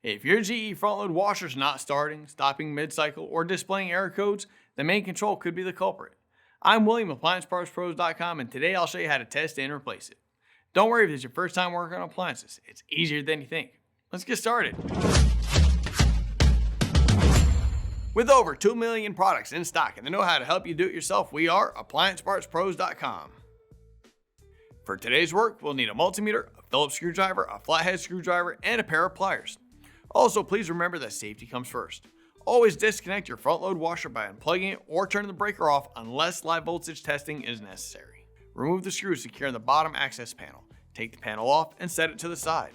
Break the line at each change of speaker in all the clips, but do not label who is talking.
If your GE front load washer is not starting, stopping mid-cycle, or displaying error codes, the main control could be the culprit. I'm William with AppliancePartsPros.com, and today I'll show you how to test and replace it. Don't worry if it's your first time working on appliances, it's easier than you think. Let's get started. With over 2 million products in stock and the know-how to help you do it yourself, we are AppliancePartsPros.com. For today's work, we'll need a multimeter, a Phillips screwdriver, a flathead screwdriver, and a pair of pliers. Also, please remember that safety comes first. Always disconnect your front load washer by unplugging it or turning the breaker off unless live voltage testing is necessary. Remove the screw securing the bottom access panel. Take the panel off and set it to the side.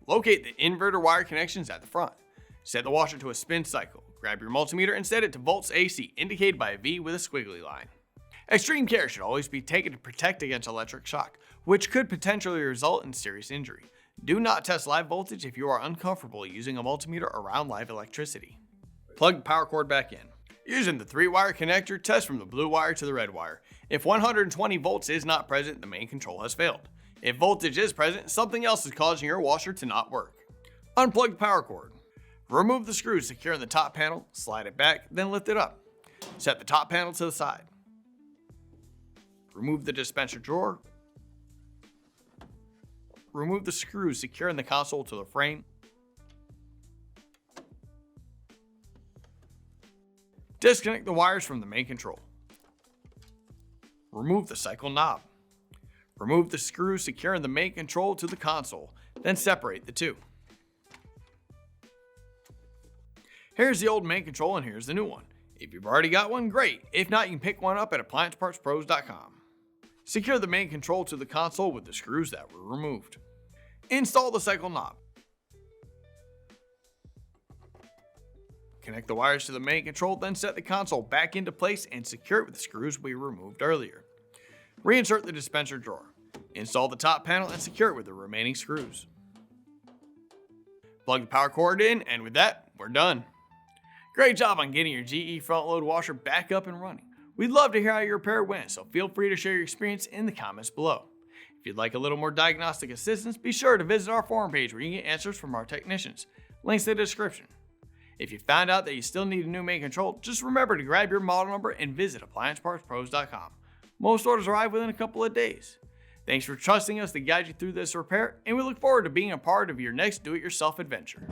Locate the inverter wire connections at the front. Set the washer to a spin cycle. Grab your multimeter and set it to volts AC, indicated by a V with a squiggly line. Extreme care should always be taken to protect against electric shock, which could potentially result in serious injury. Do not test live voltage if you are uncomfortable using a multimeter around live electricity. Plug the power cord back in. Using the 3-wire connector, test from the blue wire to the red wire. If 120 volts is not present, the main control has failed. If voltage is present, something else is causing your washer to not work. Unplug the power cord. Remove the screw securing the top panel, slide it back, then lift it up. Set the top panel to the side. Remove the dispenser drawer. Remove the screws securing the console to the frame. Disconnect the wires from the main control. Remove the cycle knob. Remove the screws securing the main control to the console, then separate the two. Here's the old main control and here's the new one. If you've already got one, great. If not, you can pick one up at AppliancePartsPros.com. Secure the main control to the console with the screws that were removed. Install the cycle knob. Connect the wires to the main control, then set the console back into place and secure it with the screws we removed earlier. Reinsert the dispenser drawer. Install the top panel and secure it with the remaining screws. Plug the power cord in, and with that, we're done. Great job on getting your GE front load washer back up and running. We'd love to hear how your repair went, so feel free to share your experience in the comments below. If you'd like a little more diagnostic assistance, be sure to visit our forum page where you can get answers from our technicians. Links in the description. If you found out that you still need a new main control, just remember to grab your model number and visit AppliancePartsPros.com. Most orders arrive within a couple of days. Thanks for trusting us to guide you through this repair, and we look forward to being a part of your next do-it-yourself adventure.